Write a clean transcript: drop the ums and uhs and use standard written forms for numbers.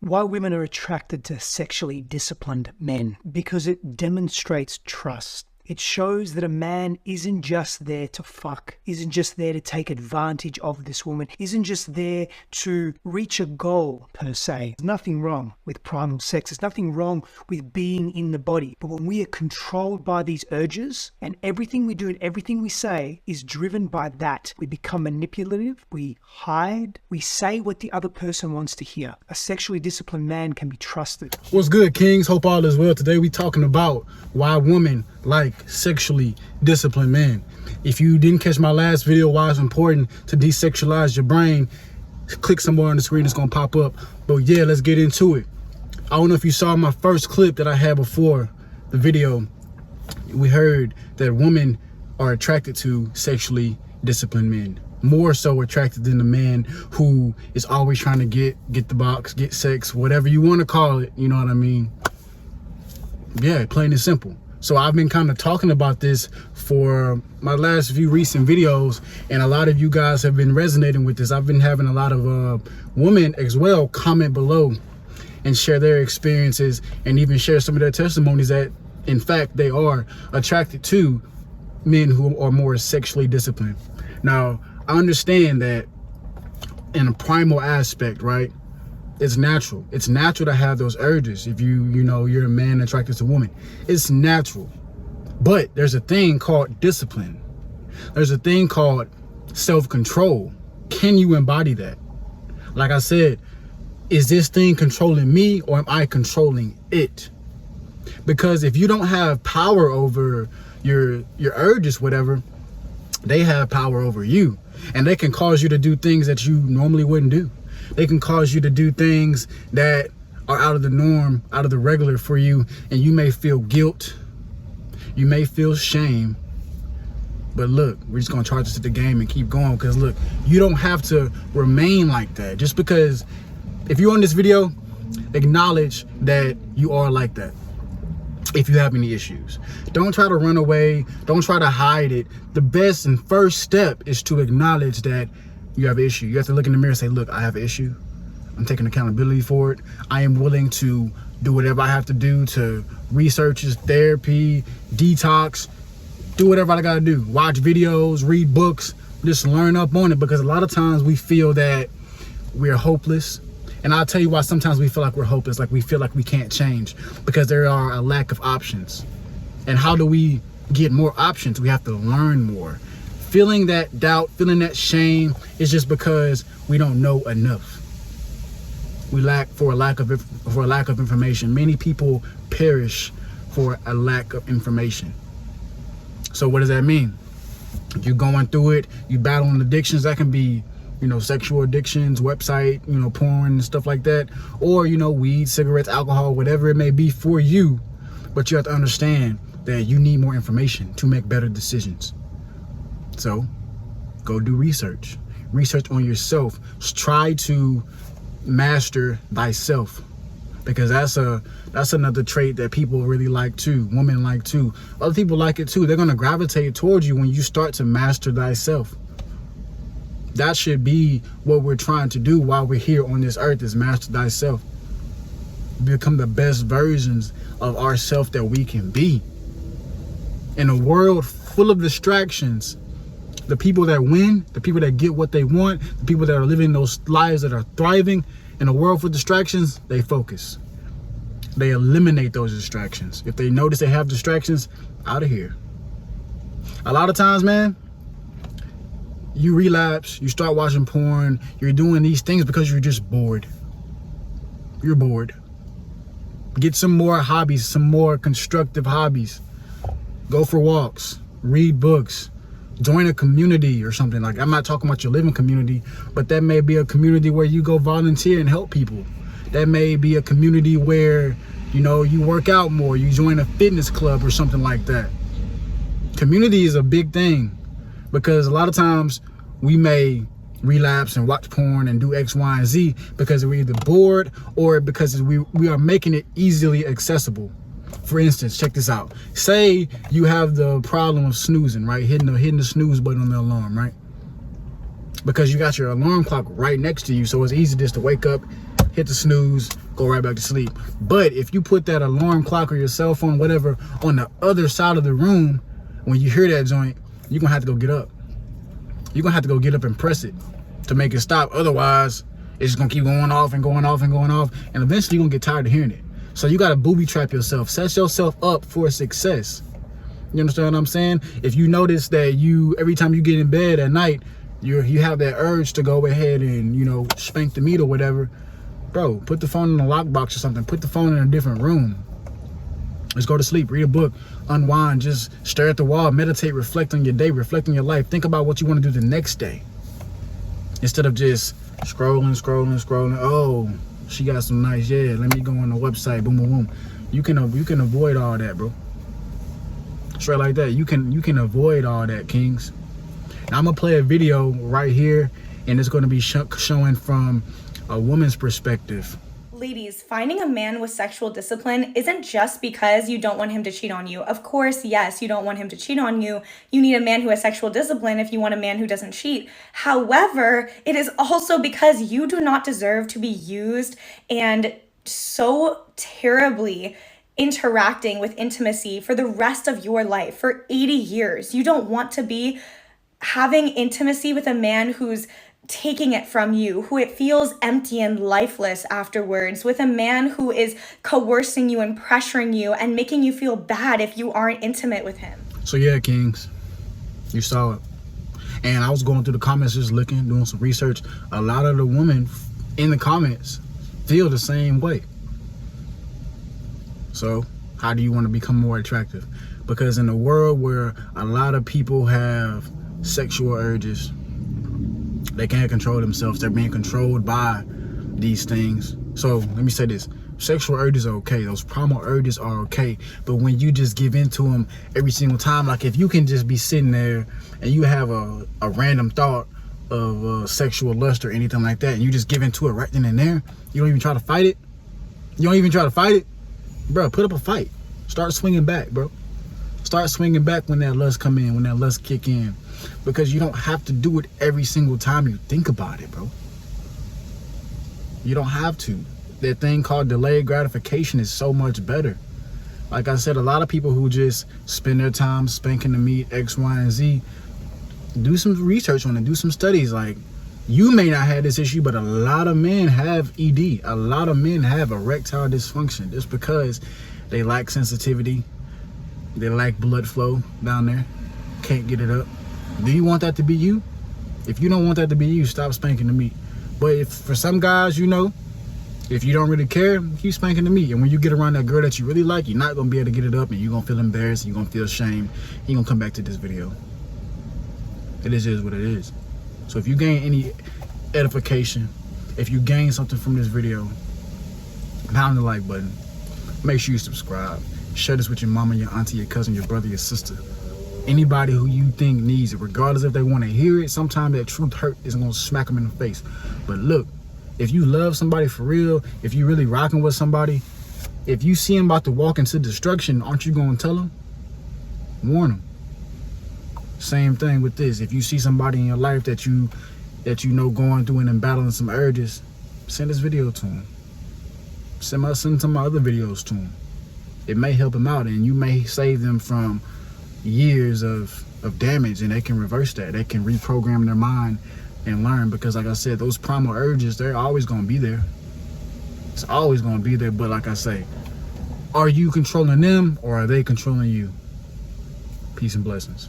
Why women are attracted to sexually disciplined men? Because it demonstrates trust. It shows that a man isn't just there to fuck, isn't just there to take advantage of this woman, isn't just there to reach a goal per se. There's nothing wrong with primal sex. There's nothing wrong with being in the body. But when we are controlled by these urges and everything we do and everything we say is driven by that, we become manipulative, we hide, we say what the other person wants to hear. A sexually disciplined man can be trusted. What's good, Kings? Hope all is well. Today we talking about why women like sexually disciplined men. If you didn't catch my last video, why it's important to desexualize your brain, click somewhere on the screen, it's gonna pop up. But yeah, let's get into it. I don't know if you saw my first clip that I had before the video. We heard that women are attracted to sexually disciplined men, more so attracted than the man who is always trying to get the box, get sex, whatever you want to call it, you know what I mean? Yeah, plain and simple. So I've been kind of talking about this for my last few recent videos, and a lot of you guys have been resonating with this. I've been having a lot of women as well comment below and share their experiences and even share some of their testimonies that in fact they are attracted to men who are more sexually disciplined. Now, I understand that in a primal aspect, right? It's natural. It's natural to have those urges. If you know, you're a man attracted to a woman, it's natural. But there's a thing called discipline. There's a thing called self-control. Can you embody that? Like I said, is this thing controlling me or am I controlling it? Because if you don't have power over your urges, whatever, they have power over you, and they can cause you to do things that you normally wouldn't do. They can cause you to do things that are out of the norm, out of the regular for you, and you may feel guilt, you may feel shame. But look, we're just gonna charge this to the game and keep going, because look, you don't have to remain like that. Just because, if you're on this video, acknowledge that you are like that. If you have any issues, don't try to run away, don't try to hide it. The best and first step is to acknowledge that you have an issue. You have to look in the mirror and say, look, I have an issue. I'm taking accountability for it. I am willing to do whatever I have to do to research this, therapy, detox, do whatever I gotta do. Watch videos, read books, just learn up on it, because a lot of times we feel that we're hopeless. And I'll tell you why sometimes we feel like we're hopeless, like we feel like we can't change, because there are a lack of options. And how do we get more options? We have to learn more. Feeling that doubt, feeling that shame is just because we don't know enough. We lack for a lack of information. Many people perish for a lack of information. So what does that mean? You're going through it, you battling addictions. That can be, you know, sexual addictions, website, you know, porn and stuff like that, or, you know, weed, cigarettes, alcohol, whatever it may be for you. But you have to understand that you need more information to make better decisions. So go do research on yourself. Try to master thyself, because that's another trait that people really like too. Women like too. Other people like it too. They're gonna gravitate towards you when you start to master thyself. That should be what we're trying to do while we're here on this earth, is master thyself. Become the best versions of ourselves that we can be. In a world full of distractions, the people that win, the people that get what they want, the people that are living those lives that are thriving in a world full of distractions, they focus. They eliminate those distractions. If they notice they have distractions, out of here. A lot of times, man, you relapse, you start watching porn, you're doing these things because you're just bored. You're bored. Get some more hobbies, some more constructive hobbies. Go for walks, read books, join a community or something. Like, I'm not talking about your living community, but that may be a community where you go volunteer and help people. That may be a community where, you know, you work out more, you join a fitness club or something like that. Community is a big thing, because a lot of times we may relapse and watch porn and do X, Y, and Z because we're either bored or because we are making it easily accessible. For instance, check this out. Say you have the problem of snoozing, right? Hitting the snooze button on the alarm, right? Because you got your alarm clock right next to you, so it's easy just to wake up, hit the snooze, go right back to sleep. But if you put that alarm clock or your cell phone, whatever, on the other side of the room, when you hear that joint, you're gonna have to go get up. You're gonna have to go get up and press it to make it stop. Otherwise, it's just gonna keep going off and going off and going off, and eventually you're gonna get tired of hearing it. So you gotta booby trap yourself. Set yourself up for success. You understand what I'm saying? If you notice that every time you get in bed at night, you have that urge to go ahead and, you know, spank the meat or whatever, bro, put the phone in the lockbox or something. Put the phone in a different room. Let's go to sleep, read a book, unwind, just stare at the wall, meditate, reflect on your day, reflect on your life. Think about what you want to do the next day. Instead of just scrolling. Oh, she got some nice, yeah, let me go on the website, boom, boom, boom. You can avoid all that, bro. Straight like that. You can avoid all that, kings. Now, I'm gonna play a video right here, and it's gonna be showing from a woman's perspective. Ladies, finding a man with sexual discipline isn't just because you don't want him to cheat on you. Of course, yes, you don't want him to cheat on you. You need a man who has sexual discipline if you want a man who doesn't cheat. However, it is also because you do not deserve to be used and so terribly interacting with intimacy for the rest of your life, for 80 years. You don't want to be having intimacy with a man who's taking it from you, who it feels empty and lifeless afterwards, with a man who is coercing you and pressuring you and making you feel bad if you aren't intimate with him. So yeah, kings, you saw it. And I was going through the comments, just looking, doing some research. A lot of the women in the comments feel the same way. So how do you want to become more attractive? Because in a world where a lot of people have sexual urges, they can't control themselves. They're being controlled by these things. So let me say this. Sexual urges are okay. Those primal urges are okay. But when you just give into them every single time, like if you can just be sitting there and you have a random thought of sexual lust or anything like that, and you just give into it right then and there, you don't even try to fight it. Bro, put up a fight. Start swinging back, bro. Start swinging back when that lust come in, when that lust kick in. Because you don't have to do it every single time you think about it, bro. You don't have to. That thing called delayed gratification is so much better. Like I said, a lot of people who just spend their time spanking the meat, X, Y, and Z, do some research on it, do some studies. Like, you may not have this issue, but a lot of men have ED. A lot of men have erectile dysfunction just because they lack sensitivity. They lack blood flow down there. Can't get it up. Do you want that to be you? If you don't want that to be you, stop spanking the meat. But if for some guys, you know, if you don't really care, keep spanking the meat. And when you get around that girl that you really like, you're not going to be able to get it up, and you're going to feel embarrassed, and you're going to feel shame. You're going to come back to this video. It is what it is. So if you gain any edification, if you gain something from this video, pound the like button. Make sure you subscribe. Share this with your mama, your auntie, your cousin, your brother, your sister. Anybody who you think needs it, regardless if they want to hear it. Sometimes that truth hurt is going to smack them in the face. But look, if you love somebody for real, if you really rocking with somebody, if you see them about to walk into destruction, aren't you going to tell them? Warn them. Same thing with this. If you see somebody in your life that you know going through and battling some urges, send this video to them. Send some of my other videos to them. It may help them out, and you may save them from years of damage, and they can reverse that. They can reprogram their mind and learn, because like I said, those primal urges, they're always going to be there. It's always going to be there. But like I say, are you controlling them, or are they controlling you? Peace and blessings.